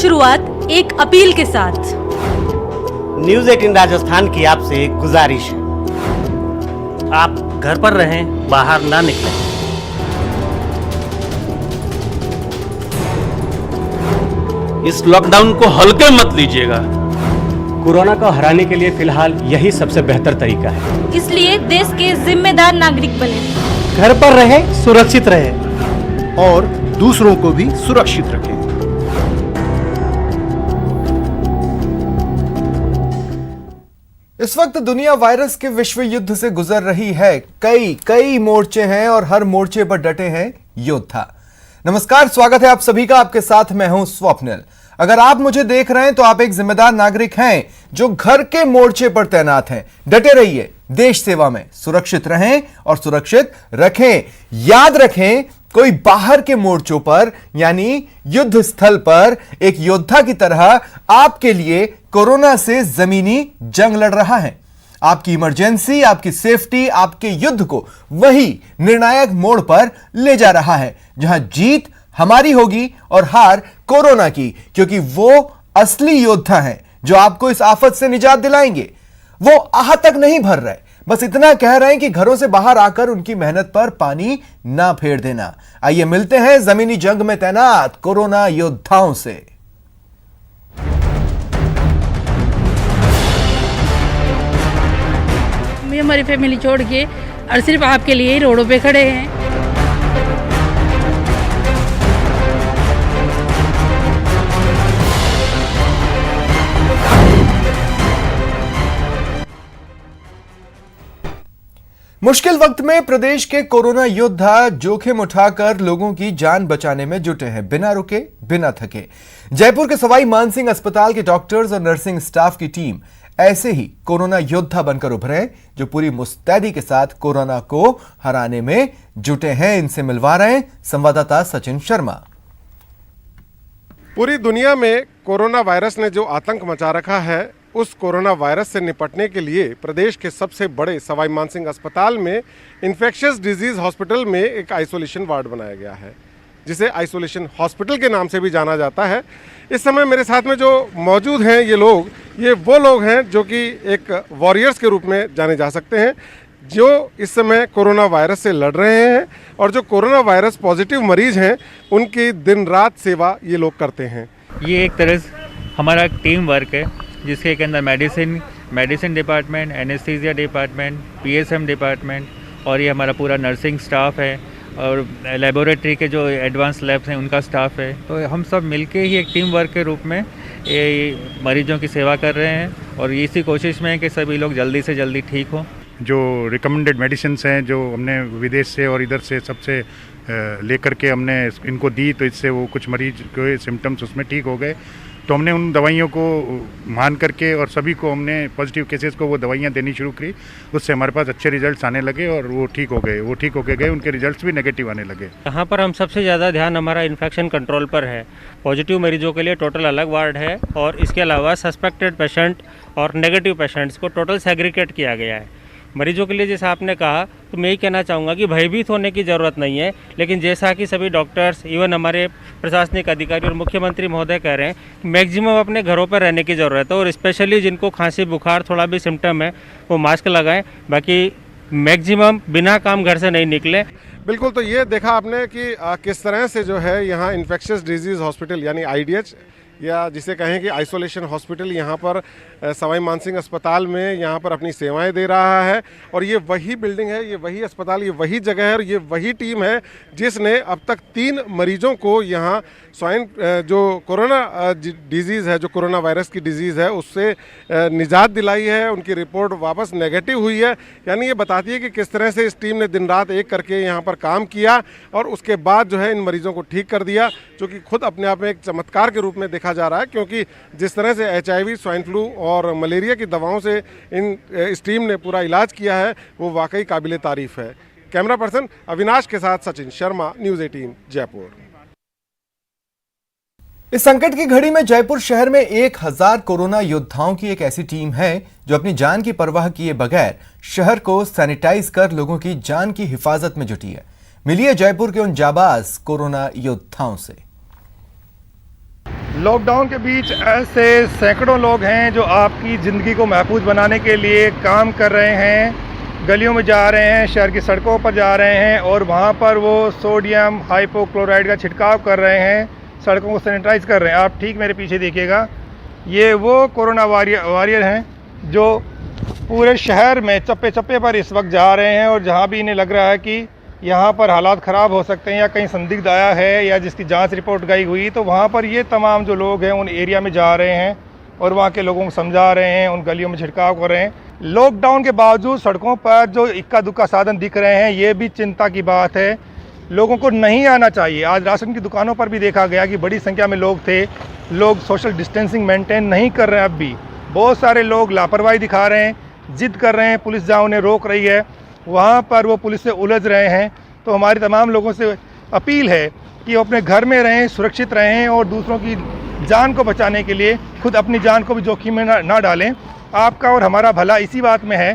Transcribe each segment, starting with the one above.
शुरुआत एक अपील के साथ। न्यूज 18 राजस्थान की आपसे एक गुजारिश है, आप घर पर रहें, बाहर ना निकलें। इस लॉकडाउन को हल्के मत लीजिएगा। कोरोना को हराने के लिए फिलहाल यही सबसे बेहतर तरीका है। इसलिए देश के जिम्मेदार नागरिक बने, घर पर रहें, सुरक्षित रहें और दूसरों को भी सुरक्षित रखें। इस वक्त दुनिया वायरस के विश्व युद्ध से गुजर रही है। कई मोर्चे हैं और हर मोर्चे पर डटे हैं योद्धा। नमस्कार, स्वागत है आप सभी का। आपके साथ मैं हूं स्वप्निल। अगर आप मुझे देख रहे हैं तो आप एक जिम्मेदार नागरिक हैं जो घर के मोर्चे पर तैनात हैं। डटे रहिए, देश सेवा में सुरक्षित रहें और सुरक्षित रखें। याद रखें, कोई बाहर के मोर्चों पर यानी युद्ध स्थल पर एक योद्धा की तरह आपके लिए कोरोना से जमीनी जंग लड़ रहा है। आपकी इमरजेंसी, आपकी सेफ्टी, आपके युद्ध को वही निर्णायक मोड़ पर ले जा रहा है जहां जीत हमारी होगी और हार कोरोना की, क्योंकि वो असली योद्धा हैं जो आपको इस आफत से निजात दिलाएंगे। वो आह तक नहीं भर रहे, बस इतना कह रहे हैं कि घरों से बाहर आकर उनकी मेहनत पर पानी ना फेर देना। आइए मिलते हैं जमीनी जंग में तैनात कोरोना योद्धाओं से। हमारी फैमिली छोड़ के और सिर्फ आपके लिए ही रोडों पे खड़े हैं। मुश्किल वक्त में प्रदेश के कोरोना योद्धा जोखिम उठाकर लोगों की जान बचाने में जुटे हैं, बिना रुके, बिना थके। जयपुर के सवाई मानसिंह अस्पताल के डॉक्टर्स और नर्सिंग स्टाफ की टीम ऐसे ही कोरोना योद्धा बनकर उभरे जो पूरी मुस्तैदी के साथ कोरोना को हराने में जुटे हैं। इनसे मिलवा रहे हैं संवाददाता सचिन शर्मा। पूरी दुनिया में कोरोना वायरस ने जो आतंक मचा रखा है, उस कोरोना वायरस से निपटने के लिए प्रदेश के सबसे बड़े सवाई मानसिंह अस्पताल में इन्फेक्शियस डिजीज हॉस्पिटल में एक आइसोलेशन वार्ड बनाया गया है, जिसे आइसोलेशन हॉस्पिटल के नाम से भी जाना जाता है। इस समय मेरे साथ में जो मौजूद हैं ये वो लोग हैं जो कि एक वॉरियर्स के रूप में जाने जा सकते हैं, जो इस समय कोरोना वायरस से लड़ रहे हैं और जो कोरोना वायरस पॉजिटिव मरीज हैं उनकी दिन रात सेवा ये लोग करते हैं। ये एक तरह से हमारा टीम वर्क है जिसके के अंदर medicine department, anaesthesia department, PSM department और ये हमारा पूरा नर्सिंग स्टाफ है और लेबोरेटरी के जो एडवांस लैब्स हैं उनका स्टाफ है। तो हम सब मिलके ही एक टीम वर्क के रूप में ये मरीजों की सेवा कर रहे हैं और इसी कोशिश में है कि सभी लोग जल्दी से जल्दी ठीक हों। जो रिकमेंडेड मेडिसिन्स हैं जो हमने विदेश से और इधर से सबसे लेकर के हमने इनको दी, तो इससे वो कुछ मरीज के सिम्टम्स उसमें ठीक हो गए। तो हमने उन दवाइयों को मान करके और सभी को हमने पॉजिटिव केसेस को वो दवाइयाँ देनी शुरू की। उससे हमारे पास अच्छे रिजल्ट्स आने लगे और वो ठीक हो गए। वो ठीक होके गए, उनके रिजल्ट्स भी नेगेटिव आने लगे। यहाँ पर हम सबसे ज़्यादा ध्यान हमारा इन्फेक्शन कंट्रोल पर है। पॉजिटिव मरीजों के लिए टोटल अलग वार्ड है और इसके अलावा सस्पेक्टेड पेशेंट और नेगेटिव पेशेंट्स को टोटल सेग्रीगेट किया गया है। मरीजों के लिए जैसा आपने कहा, तो मैं यही कहना चाहूँगा कि भयभीत होने की ज़रूरत नहीं है, लेकिन जैसा कि सभी डॉक्टर्स, इवन हमारे प्रशासनिक अधिकारी और मुख्यमंत्री महोदय कह रहे हैं, मैक्सिमम अपने घरों पर रहने की ज़रूरत है और स्पेशली जिनको खांसी बुखार थोड़ा भी सिम्टम है वो मास्क लगाएं, बाकी मैक्सिमम बिना काम घर से नहीं निकले। बिल्कुल, तो ये देखा आपने कि किस तरह से जो है यहाँ इन्फेक्शियस डिजीज़ हॉस्पिटल यानी आईडीएच या जिसे कहें कि आइसोलेशन हॉस्पिटल यहाँ पर सवाई मानसिंह अस्पताल में यहाँ पर अपनी सेवाएं दे रहा है। और ये वही बिल्डिंग है, ये वही अस्पताल, ये वही जगह है और ये वही टीम है जिसने अब तक 3 मरीजों को यहाँ स्वाइन जो कोरोना डिजीज़ है, जो कोरोना वायरस की डिजीज़ है, उससे निजात दिलाई है। उनकी रिपोर्ट वापस नेगेटिव हुई है। यानी ये बताती है कि किस तरह से इस टीम ने दिन रात एक करके यहाँ पर काम किया और उसके बाद जो है इन मरीजों को ठीक कर दिया, जो कि खुद अपने आप में एक चमत्कार के रूप में देखा जा रहा है। क्योंकि जिस तरह से HIV, स्वाइन फ्लू और मलेरिया की दवाओं से इस टीम ने पूरा इलाज किया है, वो वाकई काबिले तारीफ है। कैमरा पर्सन अविनाश के साथ सचिन शर्मा, न्यूज़ 18 जयपुर। इस संकट की घड़ी में जयपुर शहर में 1000 कोरोना योद्धाओं की एक ऐसी टीम है जो अपनी जान की परवाह किए बगैर शहर को सैनिटाइज कर लोगों की जान की हिफाजत में जुटी है। मिलिए जयपुर के उन जाबाज कोरोना योद्धाओं से। लॉकडाउन के बीच ऐसे सैकड़ों लोग हैं जो आपकी ज़िंदगी को महफूज बनाने के लिए काम कर रहे हैं, गलियों में जा रहे हैं, शहर की सड़कों पर जा रहे हैं और वहाँ पर वो सोडियम हाइपोक्लोराइड का छिड़काव कर रहे हैं, सड़कों को सैनिटाइज कर रहे हैं। आप ठीक मेरे पीछे देखिएगा, ये वो कोरोना वॉरियर हैं जो पूरे शहर में चप्पे चप्पे पर इस वक्त जा रहे हैं और जहाँ भी इन्हें लग रहा है कि यहाँ पर हालात ख़राब हो सकते हैं या कहीं संदिग्ध आया है या जिसकी जांच रिपोर्ट गई हुई, तो वहाँ पर ये तमाम जो लोग हैं उन एरिया में जा रहे हैं और वहाँ के लोगों को समझा रहे हैं, उन गलियों में छिड़काव कर रहे हैं। लॉकडाउन के बावजूद सड़कों पर जो इक्का दुक्का साधन दिख रहे हैं, ये भी चिंता की बात है। लोगों को नहीं आना चाहिए। आज राशन की दुकानों पर भी देखा गया कि बड़ी संख्या में लोग थे, लोग सोशल डिस्टेंसिंग मेंटेन नहीं कर रहे हैं। अब भी बहुत सारे लोग लापरवाही दिखा रहे हैं, जिद कर रहे हैं, पुलिस जहाँ उन्हें रोक रही है वहाँ पर वो पुलिस से उलझ रहे हैं। तो हमारी तमाम लोगों से अपील है कि वो अपने घर में रहें, सुरक्षित रहें और दूसरों की जान को बचाने के लिए खुद अपनी जान को भी जोखिम में ना डालें। आपका और हमारा भला इसी बात में है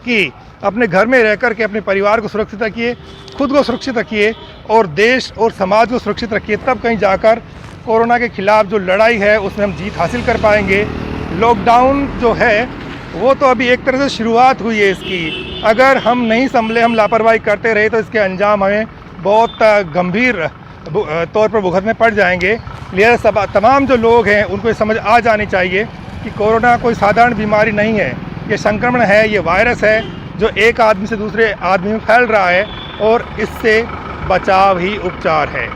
कि अपने घर में रह कर के अपने परिवार को सुरक्षित रखिए, खुद को सुरक्षित रखिए और देश और समाज को सुरक्षित रखिए। तब कहीं जाकर कोरोना के खिलाफ़ जो लड़ाई है उसमें हम जीत हासिल कर पाएंगे। लॉकडाउन जो है वो तो अभी एक तरह से शुरुआत हुई है इसकी। अगर हम नहीं संभले, हम लापरवाही करते रहे तो इसके अंजाम हमें बहुत गंभीर तौर पर भुगतने पड़ जाएंगे। लिहाजा तमाम जो लोग हैं उनको ये समझ आ जानी चाहिए कि कोरोना कोई साधारण बीमारी नहीं है, ये संक्रमण है, ये वायरस है जो एक आदमी से दूसरे आदमी में फैल रहा है और इससे बचाव ही उपचार है।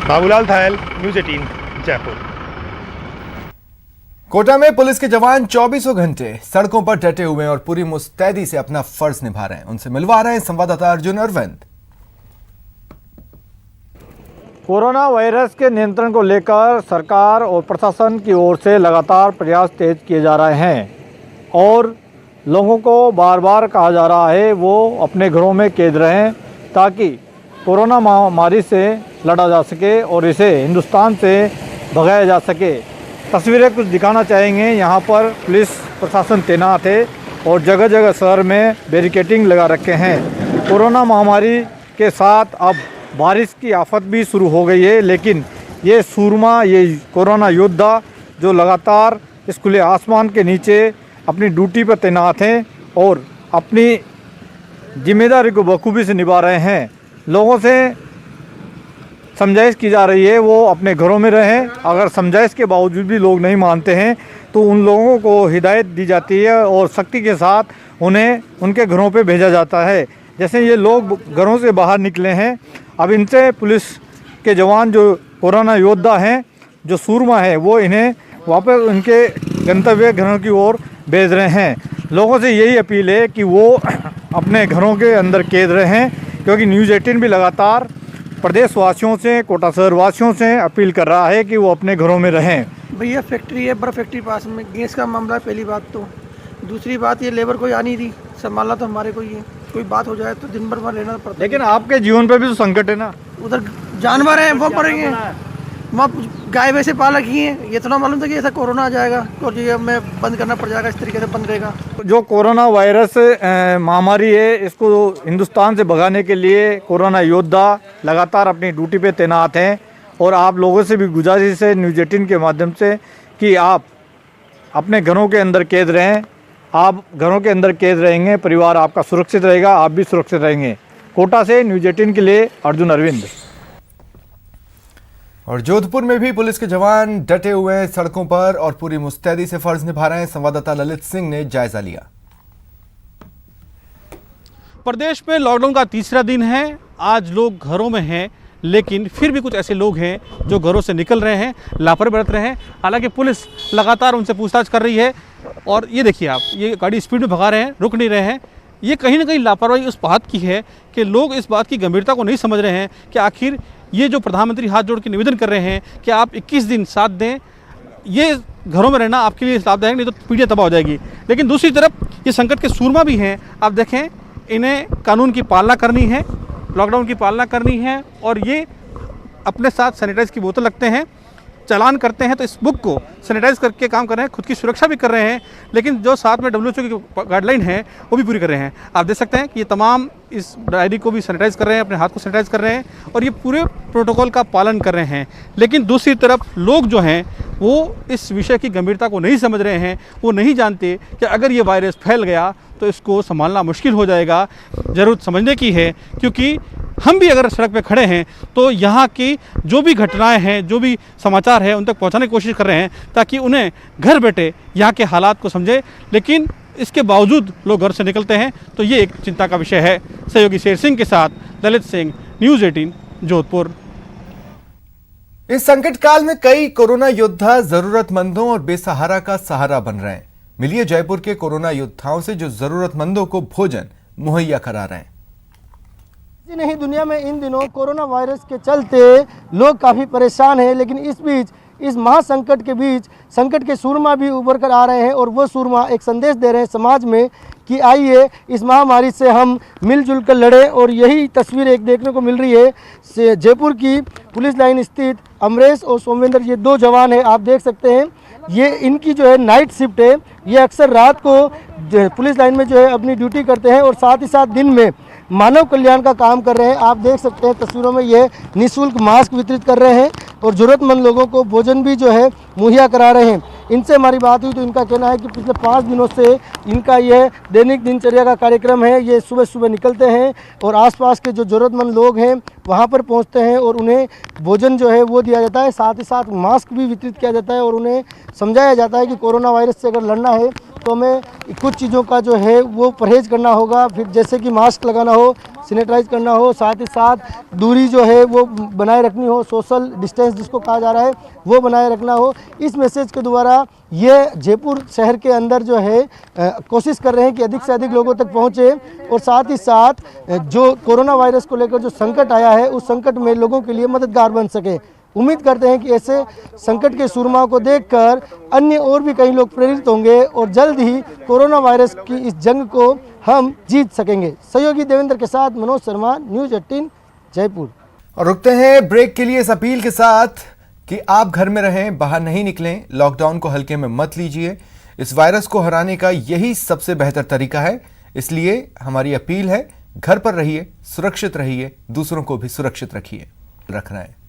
बाबूलाल धायल, न्यूज़ 18 जयपुर। कोटा में पुलिस के जवान 24 घंटे सड़कों पर डटे हुए हैं और पूरी मुस्तैदी से अपना फर्ज निभा रहे हैं। उनसे मिलवा रहे हैं संवाददाता अर्जुन अरविंद। कोरोना वायरस के नियंत्रण को लेकर सरकार और प्रशासन की ओर से लगातार प्रयास तेज किए जा रहे हैं और लोगों को बार बार कहा जा रहा है वो अपने घरों में कैद रहें ताकि कोरोना महामारी से लड़ा जा सके और इसे हिंदुस्तान से भगाया जा सके। तस्वीरें कुछ दिखाना चाहेंगे। यहाँ पर पुलिस प्रशासन तैनात है और जगह जगह शहर में बैरिकेडिंग लगा रखे हैं। कोरोना महामारी के साथ अब बारिश की आफत भी शुरू हो गई है, लेकिन ये सूरमा, ये कोरोना योद्धा जो लगातार इस खुले आसमान के नीचे अपनी ड्यूटी पर तैनात हैं और अपनी जिम्मेदारी को बखूबी से निभा रहे हैं। लोगों से समझाइश की जा रही है वो अपने घरों में रहें। अगर समझाइश के बावजूद भी लोग नहीं मानते हैं तो उन लोगों को हिदायत दी जाती है और सख्ती के साथ उन्हें उनके घरों पे भेजा जाता है। जैसे ये लोग घरों से बाहर निकले हैं, अब इनसे पुलिस के जवान जो कोरोना योद्धा हैं, जो सूरमा है, वो इन्हें वापस उनके गंतव्य घरों की ओर भेज रहे हैं। लोगों से यही अपील है कि वो अपने घरों के अंदर कैद रहें, क्योंकि न्यूज़ 18 भी लगातार प्रदेशवासियों से, कोटा शहर वासियों से अपील कर रहा है कि वो अपने घरों में रहें। भैया फैक्ट्री है, बर्फ फैक्ट्री पास में, गैस का मामला है पहली बात तो। दूसरी बात ये लेबर कोई आ नहीं रही, संभालना तो हमारे को ही है। कोई बात हो जाए तो दिन भर वहाँ रहना पड़ता है। लेकिन आपके जीवन पे भी तो संकट है ना। उधर जानवर हैं वो पड़ेंगे, वहाँ गाय वैसे पाल रखी हैं। ये तो ना मालूम था कि ऐसा कोरोना आ जाएगा और ये हमें बंद करना पड़ जाएगा, इस तरीके से बंद रहेगा। जो कोरोना वायरस महामारी है, इसको हिंदुस्तान से भगाने के लिए कोरोना योद्धा लगातार अपनी ड्यूटी पे तैनात हैं और आप लोगों से भी गुजारिश है न्यूज़ 18 के माध्यम से कि आप अपने घरों के अंदर कैद रहें। आप घरों के अंदर कैद रहेंगे, परिवार आपका सुरक्षित रहेगा, आप भी सुरक्षित रहेंगे। कोटा से न्यूज़ 18 के लिए अर्जुन अरविंद। और जोधपुर में भी पुलिस के जवान डटे हुए हैं सड़कों पर और पूरी मुस्तैदी से फर्ज निभा रहे हैं। संवाददाता ललित सिंह ने जायजा लिया। प्रदेश में लॉकडाउन का तीसरा दिन है। आज लोग घरों में हैं, लेकिन फिर भी कुछ ऐसे लोग हैं जो घरों से निकल रहे हैं, लापरवाही बरत रहे हैं। हालांकि पुलिस लगातार उनसे पूछताछ कर रही है और ये देखिए आप, ये गाड़ी स्पीड में भगा रहे हैं, रुक नहीं रहे हैं। ये कहीं ना कहीं लापरवाही उस बात की है कि लोग इस बात की गंभीरता को नहीं समझ रहे हैं कि आखिर ये जो प्रधानमंत्री हाथ जोड़ के निवेदन कर रहे हैं कि आप 21 दिन साथ दें, ये घरों में रहना आपके लिए लाभदायक, नहीं तो पीढ़ियाँ तबाह हो जाएगी। लेकिन दूसरी तरफ ये संकट के सूरमा भी हैं। आप देखें, इन्हें कानून की पालना करनी है, लॉकडाउन की पालना करनी है और ये अपने साथ सैनिटाइज की बोतल रखते हैं। चालान करते हैं तो इस बुक को सैनिटाइज करके काम कर रहे हैं, खुद की सुरक्षा भी कर रहे हैं, लेकिन जो साथ में WHO की गाइडलाइन है वो भी पूरी कर रहे हैं। आप देख सकते हैं कि ये तमाम इस डायरी को भी सैनिटाइज कर रहे हैं, अपने हाथ को सैनिटाइज कर रहे हैं और ये पूरे प्रोटोकॉल का पालन कर रहे हैं। लेकिन दूसरी तरफ लोग जो हैं वो इस विषय की गंभीरता को नहीं समझ रहे हैं, वो नहीं जानते कि अगर ये वायरस फैल गया तो इसको संभालना मुश्किल हो जाएगा। ज़रूरत समझने की है, क्योंकि हम भी अगर सड़क पे खड़े हैं तो यहाँ की जो भी घटनाएं हैं, जो भी समाचार है, उन तक पहुँचाने की कोशिश कर रहे हैं ताकि उन्हें घर बैठे यहाँ के हालात को समझे। लेकिन इसके बावजूद लोग घर से निकलते हैं, तो ये एक चिंता का विषय है। सहयोगी शेर सिंह के साथ ललित सिंह, न्यूज़ 18 जोधपुर। इस संकट काल में कई कोरोना योद्धा जरूरतमंदों और बेसहारा का सहारा बन रहे हैं। मिलिए जयपुर के कोरोना योद्धाओं से जो जरूरतमंदों को भोजन मुहैया करा रहे हैं। नहीं, दुनिया में इन दिनों कोरोना वायरस के चलते लोग काफ़ी परेशान हैं, लेकिन इस बीच, इस महासंकट के बीच संकट के सूरमा भी उभर कर आ रहे हैं और वो सूरमा एक संदेश दे रहे हैं समाज में कि आइए इस महामारी से हम मिलजुल कर लड़ें। और यही तस्वीर एक देखने को मिल रही है जयपुर की पुलिस लाइन स्थित। अमरेश और सोमेंद्र ये दो जवान हैं, आप देख सकते हैं। ये इनकी जो है नाइट शिफ्ट है, ये अक्सर रात को पुलिस लाइन में जो है अपनी ड्यूटी करते हैं और साथ ही साथ दिन में मानव कल्याण का काम कर रहे हैं। आप देख सकते हैं तस्वीरों में ये निःशुल्क मास्क वितरित कर रहे हैं और ज़रूरतमंद लोगों को भोजन भी जो है मुहैया करा रहे हैं। इनसे हमारी बात हुई तो इनका कहना है कि पिछले 5 दिनों से इनका यह दैनिक दिनचर्या का कार्यक्रम है। ये सुबह सुबह निकलते हैं और आसपास के जो ज़रूरतमंद लोग हैं वहाँ पर पहुँचते हैं और उन्हें भोजन जो है वो दिया जाता है, साथ ही साथ मास्क भी वितरित किया जाता है और उन्हें समझाया जाता है कि कोरोना वायरस से अगर लड़ना है तो हमें कुछ चीज़ों का जो है वो परहेज़ करना होगा। फिर जैसे कि मास्क लगाना हो, सैनिटाइज करना हो, साथ ही साथ दूरी जो है वो बनाए रखनी हो, सोशल डिस्टेंस जिसको कहा जा रहा है वो बनाए रखना हो। इस मैसेज के द्वारा ये जयपुर शहर के अंदर जो है कोशिश कर रहे हैं कि अधिक से अधिक लोगों तक पहुँचे और साथ ही साथ जो कोरोना वायरस को लेकर जो संकट आया है उस संकट में लोगों के लिए मददगार बन सके। उम्मीद करते हैं कि ऐसे संकट के सूरमा को देखकर अन्य और भी कई लोग प्रेरित होंगे और जल्द ही कोरोना वायरस की इस जंग को हम जीत सकेंगे। सहयोगी देवेंद्र के साथ मनोज शर्मा, न्यूज़ 18 जयपुर। और रुकते हैं ब्रेक के लिए इस अपील के साथ कि आप घर में रहें, बाहर नहीं निकलें, लॉकडाउन को हल्के में मत लीजिए। इस वायरस को हराने का यही सबसे बेहतर तरीका है, इसलिए हमारी अपील है, घर पर रहिए, सुरक्षित रहिए, दूसरों को भी सुरक्षित रखना है।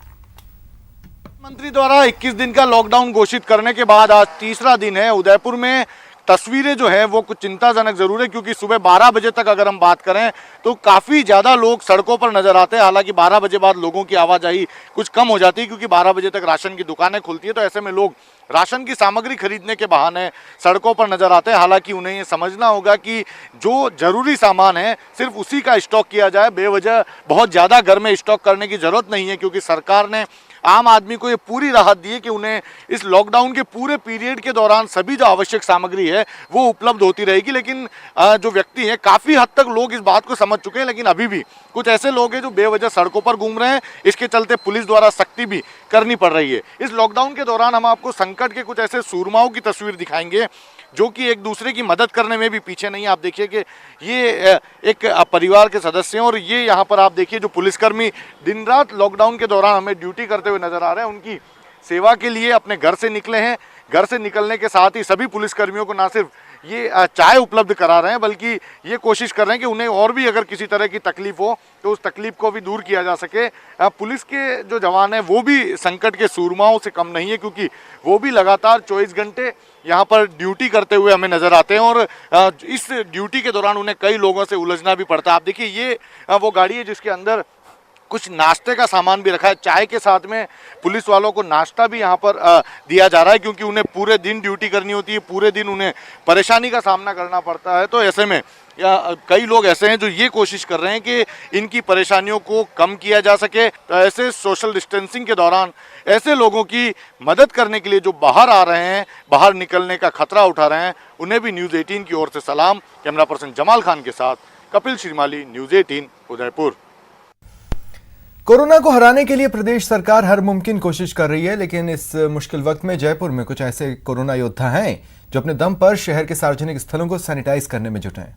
मंत्री द्वारा 21 दिन का लॉकडाउन घोषित करने के बाद आज तीसरा दिन है। उदयपुर में तस्वीरें जो है वो कुछ चिंताजनक जरूर है, क्योंकि सुबह 12 बजे तक अगर हम बात करें तो काफ़ी ज़्यादा लोग सड़कों पर नजर आते हैं। हालांकि 12 बजे बाद लोगों की आवाजाही कुछ कम हो जाती है, क्योंकि 12 बजे तक राशन की दुकानें खुलती है, तो ऐसे में लोग राशन की सामग्री खरीदने के बहाने सड़कों पर नजर आते हैं। हालांकि उन्हें ये समझना होगा कि जो जरूरी सामान है सिर्फ उसी का स्टॉक किया जाए, बेवजह बहुत ज़्यादा घर में स्टॉक करने की जरूरत नहीं है, क्योंकि सरकार ने आम आदमी को ये पूरी राहत दी है कि उन्हें इस लॉकडाउन के पूरे पीरियड के दौरान सभी जो आवश्यक सामग्री है वो उपलब्ध होती रहेगी। लेकिन जो व्यक्ति हैं, काफ़ी हद तक लोग इस बात को समझ चुके हैं, लेकिन अभी भी कुछ ऐसे लोग हैं जो बेवजह सड़कों पर घूम रहे हैं। इसके चलते पुलिस द्वारा सख्ती भी करनी पड़ रही है। इस लॉकडाउन के दौरान हम आपको संकट के कुछ ऐसे सूरमाओं की तस्वीर दिखाएंगे जो कि एक दूसरे की मदद करने में भी पीछे नहीं। आप देखिए कि ये एक परिवार के सदस्य हैं और ये यहाँ पर आप देखिए जो पुलिसकर्मी दिन रात लॉकडाउन के दौरान हमें ड्यूटी करते हुए नजर आ रहे हैं, उनकी सेवा के लिए अपने घर से निकले हैं। घर से निकलने के साथ ही सभी पुलिसकर्मियों को ना सिर्फ ये चाय उपलब्ध करा रहे हैं, बल्कि ये कोशिश कर रहे हैं कि उन्हें और भी अगर किसी तरह की तकलीफ हो तो उस तकलीफ को भी दूर किया जा सके। पुलिस के जो जवान हैं वो भी संकट के सूरमाओं से कम नहीं है, क्योंकि वो भी लगातार 24 घंटे यहाँ पर ड्यूटी करते हुए हमें नजर आते हैं और इस ड्यूटी के दौरान उन्हें कई लोगों से उलझना भी पड़ता है। आप देखिए ये वो गाड़ी है जिसके अंदर कुछ नाश्ते का सामान भी रखा है। चाय के साथ में पुलिस वालों को नाश्ता भी यहाँ पर दिया जा रहा है, क्योंकि उन्हें पूरे दिन ड्यूटी करनी होती है, पूरे दिन उन्हें परेशानी का सामना करना पड़ता है। तो ऐसे में कई लोग ऐसे हैं जो ये कोशिश कर रहे हैं कि इनकी परेशानियों को कम किया जा सके। तो ऐसे सोशल डिस्टेंसिंग के दौरान ऐसे लोगों की मदद करने के लिए जो बाहर आ रहे हैं, बाहर निकलने का खतरा उठा रहे हैं, उन्हें भी न्यूज़ 18 की ओर से सलाम। कैमरा पर्सन जमाल खान के साथ कपिल श्रीमाली, न्यूज़ 18 उदयपुर। कोरोना को हराने के लिए प्रदेश सरकार हर मुमकिन कोशिश कर रही है, लेकिन इस मुश्किल वक्त में जयपुर में कुछ ऐसे कोरोना योद्धा हैं जो अपने दम पर शहर के सार्वजनिक स्थलों को सैनिटाइज करने में जुटे हैं।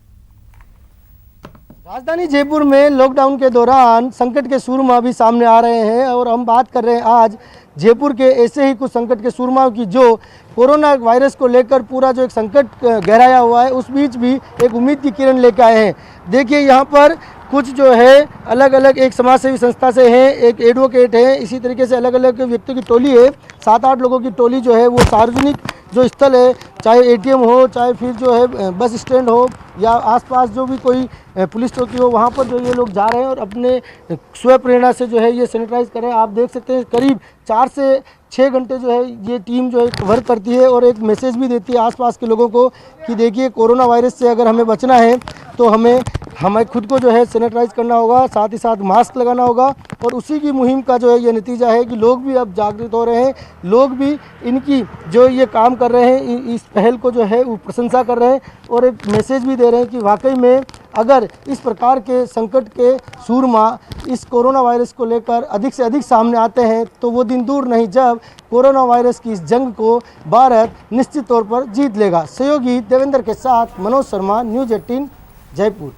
राजधानी जयपुर में लॉकडाउन के दौरान संकट के सूरमा भी सामने आ रहे हैं और हम बात कर रहे हैं आज जयपुर के ऐसे ही कुछ संकट के सूरमाओं की जो कोरोना वायरस को लेकर पूरा जो एक संकट गहराया हुआ है, उस बीच भी एक उम्मीद की किरण लेकर आए हैं। देखिए यहाँ पर कुछ जो है अलग अलग एक समाज सेवी संस्था से हैं, एक एडवोकेट है, इसी तरीके से अलग अलग व्यक्तियों की टोली है। 7-8 लोगों की टोली जो है वो सार्वजनिक जो स्थल है, चाहे एटीएम हो, चाहे फिर जो है बस स्टैंड हो या आसपास जो भी कोई पुलिस चौकी हो, वहाँ पर जो ये लोग जा रहे हैं और अपने स्व प्रेरणा से जो है ये सैनिटाइज कर रहे हैं। आप देख सकते हैं करीब 4 से 6 घंटे जो है ये टीम जो है वर्क करती है और एक मैसेज भी देती है आसपास के लोगों को कि देखिए कोरोना वायरस से अगर हमें बचना है तो हमें खुद को जो है सैनिटाइज करना होगा, साथ ही साथ मास्क लगाना होगा। और उसी की मुहिम का जो है ये नतीजा है कि लोग भी अब जागृत हो रहे हैं, लोग भी इनकी जो ये काम कर रहे हैं इस पहल को जो है वो प्रशंसा कर रहे हैं और एक मैसेज भी दे रहे हैं कि वाकई में अगर इस प्रकार के संकट के सूरमा इस कोरोना वायरस को लेकर अधिक से अधिक सामने आते हैं तो वो दिन दूर नहीं जब कोरोना वायरस की इस जंग को भारत निश्चित तौर पर जीत लेगा। सहयोगी देवेंद्र के साथ मनोज शर्मा, न्यूज़ 18 जयपुर।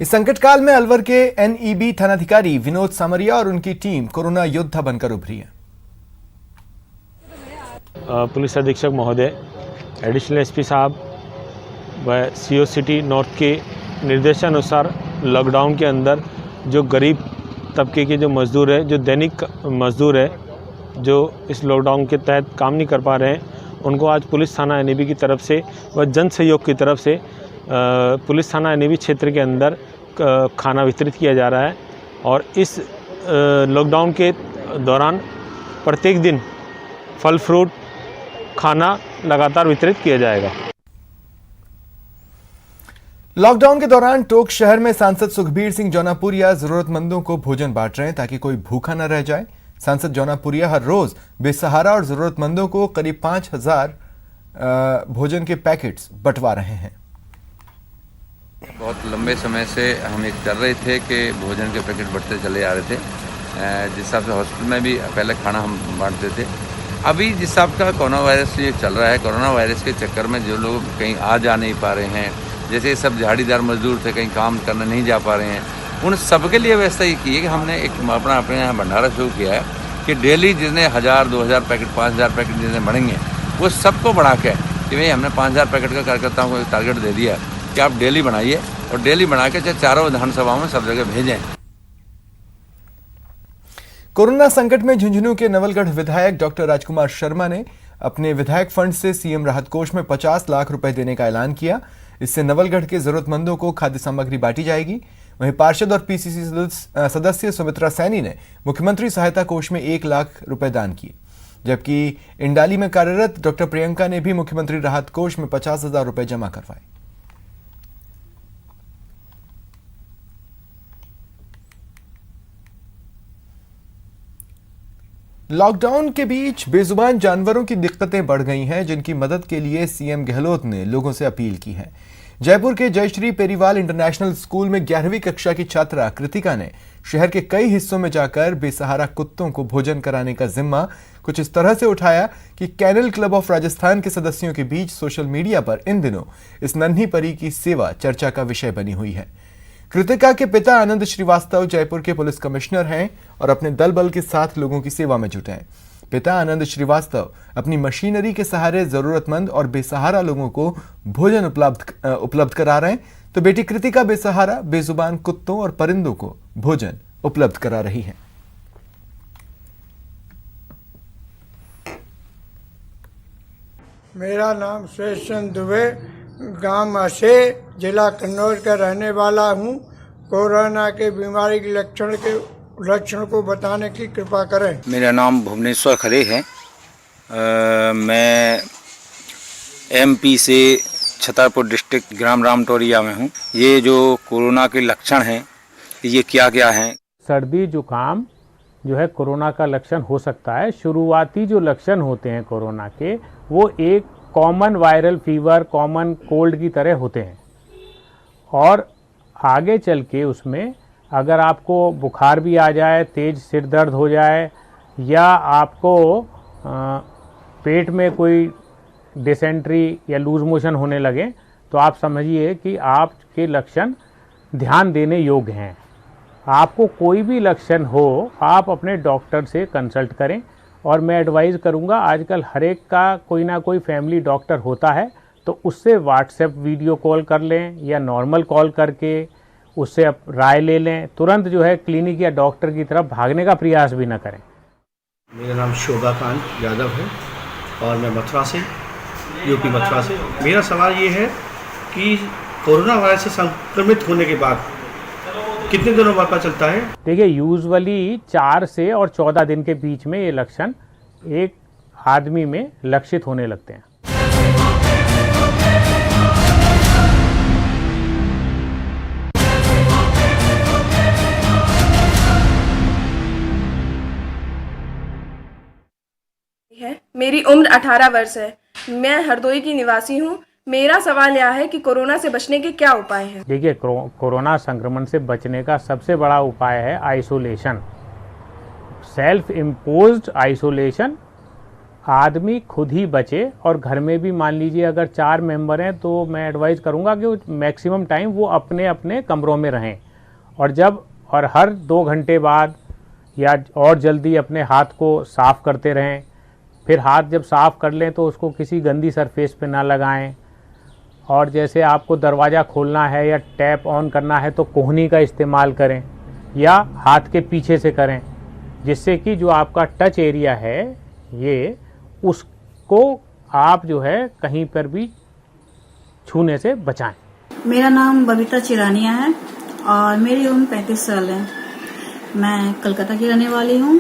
इस संकट काल में अलवर के एनईबी थानाधिकारी विनोद सामरिया और उनकी टीम कोरोना योद्धा बनकर उभरी है। पुलिस अधीक्षक महोदय, एडिशनल एसपी साहब व सीओ सिटी नॉर्थ के निर्देशानुसार लॉकडाउन के अंदर जो गरीब तबके के जो मजदूर है, जो दैनिक मजदूर है, जो इस लॉकडाउन के तहत काम नहीं कर पा रहे हैं, उनको आज पुलिस थाना एनईबी की तरफ से व जन सहयोग की तरफ से पुलिस थाना एनईबी क्षेत्र के अंदर खाना वितरित किया जा रहा है। और इस लॉकडाउन के दौरान प्रत्येक दिन फल फ्रूट खाना लगातार वितरित किया जाएगा। लॉकडाउन के दौरान टोंक शहर में सांसद सुखबीर सिंह जौनापुरिया जरूरतमंदों को भोजन बांट रहे हैं ताकि कोई भूखा न रह जाए। सांसद जौनापुरिया हर रोज बेसहारा और जरूरतमंदों को करीब 5000 भोजन के पैकेट्स बंटवा रहे हैं। बहुत लंबे समय से हम एक कर रहे थे कि भोजन के पैकेट बढ़ते चले आ रहे थे। जिस हिसाब से हॉस्पिटल में भी पहले खाना हम बांटते थे, अभी जिस हिसाब का कोरोना वायरस ये चल रहा है, कोरोना वायरस के चक्कर में जो लोग कहीं आ जा नहीं पा रहे हैं, जैसे सब दिहाड़ीदार मजदूर थे, कहीं काम करने नहीं जा पा रहे हैं, उन सबके लिए व्यवस्था ये की है कि हमने एक अपने यहाँ भंडारा शुरू किया है कि डेली जितने 1000, 2000 पैकेट, 5000 पैकेट जितने बढ़ेंगे वो सबको बढ़ा के कि भाई हमने 5000 पैकेट का कार्यकर्ताओं को टारगेट दे दिया कि आप डेली बनाइए और डेली बना के चाहे चारों विधानसभाओं में सब जगह भेजें। कोरोना संकट में झुंझुनू के नवलगढ़ विधायक डॉक्टर राजकुमार शर्मा ने अपने विधायक फंड से सीएम राहत कोष में 50 लाख रुपए देने का ऐलान किया। इससे नवलगढ़ के जरूरतमंदों को खाद्य सामग्री बांटी जाएगी। वहीं पार्षद और पीसीसी सदस्य सुमित्रा सैनी ने मुख्यमंत्री सहायता कोष में 1 लाख रुपए दान किए, जबकि इंडाली में कार्यरत डॉक्टर प्रियंका ने भी मुख्यमंत्री राहत कोष में 50,000 रुपए जमा करवाए। लॉकडाउन के बीच बेजुबान जानवरों की दिक्कतें बढ़ गई हैं, जिनकी मदद के लिए सीएम गहलोत ने लोगों से अपील की है। जयपुर के जयश्री पेरीवाल इंटरनेशनल स्कूल में 11वीं कक्षा की छात्रा कृतिका ने शहर के कई हिस्सों में जाकर बेसहारा कुत्तों को भोजन कराने का जिम्मा कुछ इस तरह से उठाया कि कैनल क्लब ऑफ राजस्थान के सदस्यों के बीच सोशल मीडिया पर इन दिनों इस नन्ही परी की सेवा चर्चा का विषय बनी हुई है। कृतिका के पिता आनंद श्रीवास्तव जयपुर के पुलिस कमिश्नर हैं और अपने दल बल के साथ लोगों की सेवा में जुटे हैं। पिता आनंद श्रीवास्तव अपनी मशीनरी के सहारे जरूरतमंद और बेसहारा लोगों को भोजन उपलब्ध करा रहे हैं, तो बेटी कृतिका बेसहारा बेजुबान कुत्तों और परिंदों को भोजन उपलब्ध करा रही है। मेरा नाम शेषचंद दुबे, गांव असे, जिला कन्नौज का रहने वाला हूं। कोरोना के बीमारी के लक्षण को बताने की कृपा करें। मेरा नाम भुवनेश्वर खरे है। मैं एमपी से छतरपुर डिस्ट्रिक्ट ग्राम रामटोरिया में हूं। ये जो कोरोना के लक्षण हैं, ये क्या क्या हैं? सर्दी जुकाम जो है कोरोना का लक्षण हो सकता है। शुरुआती जो लक्षण होते हैं कोरोना के, वो एक common viral fever, common cold की तरह होते हैं, और आगे चल के उसमें अगर आपको बुखार भी आ जाए, तेज सिर दर्द हो जाए, या आपको पेट में कोई डिसेंट्री या लूज मोशन होने लगे, तो आप समझिए कि आपके लक्षण ध्यान देने योग्य हैं। आपको कोई भी लक्षण हो आप अपने डॉक्टर से कंसल्ट करें। और मैं एडवाइज़ करूंगा, आजकल हर एक का कोई ना कोई फैमिली डॉक्टर होता है, तो उससे व्हाट्सएप वीडियो कॉल कर लें या नॉर्मल कॉल करके उससे आप राय ले लें। तुरंत जो है क्लिनिक या डॉक्टर की तरफ भागने का प्रयास भी ना करें। मेरा नाम शोभाकांत यादव है और मैं मथुरा से, यूपी मथुरा से। मेरा सवाल ये है कि कोरोना वायरस से संक्रमित होने के बाद कितने दिनों बाद पता चलता है? देखिए, यूजुअली 4 से और 14 दिन के बीच में ये लक्षण एक आदमी में लक्षित होने लगते हैं। मेरी उम्र 18 वर्ष है। मैं हरदोई की निवासी हूँ। मेरा सवाल यह है कि कोरोना से बचने के क्या उपाय हैं? देखिए, कोरोना संक्रमण से बचने का सबसे बड़ा उपाय है आइसोलेशन, सेल्फ इम्पोज्ड आइसोलेशन। आदमी खुद ही बचे और घर में भी मान लीजिए अगर 4 मेंबर हैं तो मैं एडवाइस करूंगा कि मैक्सिमम टाइम वो अपने अपने कमरों में रहें और हर 2 घंटे बाद या और जल्दी अपने हाथ को साफ़ करते रहें। फिर हाथ जब साफ़ कर लें तो उसको किसी गंदी सरफेस पे ना लगाएं। और जैसे आपको दरवाज़ा खोलना है या टैप ऑन करना है तो कोहनी का इस्तेमाल करें या हाथ के पीछे से करें, जिससे कि जो आपका टच एरिया है ये उसको आप जो है कहीं पर भी छूने से बचाएं। मेरा नाम बबीता चिरानिया है और मेरी उम्र 35 साल है। मैं कलकत्ता की रहने वाली हूँ।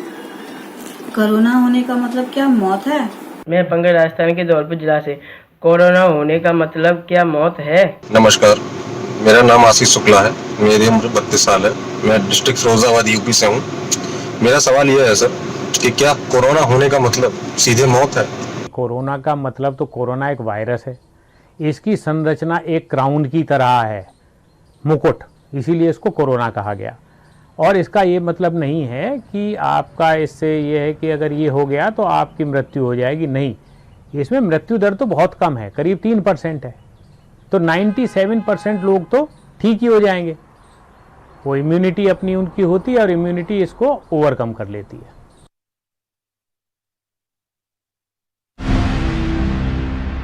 कोरोना होने का मतलब क्या मौत है? मैं पंकज राजस्थान के धौलपुर जिला से। कोरोना होने का मतलब क्या मौत है? नमस्कार, मेरा नाम आशीष शुक्ला है। मेरी उम्र 32 साल है। मैं डिस्ट्रिक्ट फिरोजाबाद यूपी से हूँ। मेरा सवाल यह है सर कि क्या कोरोना होने का मतलब सीधे मौत है? कोरोना का मतलब तो कोरोना एक वायरस है। इसकी संरचना एक क्राउन की तरह है, मुकुट, इसीलिए इसको कोरोना कहा गया। और इसका ये मतलब नहीं है कि आपका इससे ये है कि अगर ये हो गया तो आपकी मृत्यु हो जाएगी, नहीं। इसमें मृत्यु दर तो बहुत कम है, करीब 3% है। तो 97% लोग तो ठीक ही हो जाएंगे। वो इम्यूनिटी अपनी उनकी होती है और इम्यूनिटी इसको ओवरकम कर लेती है।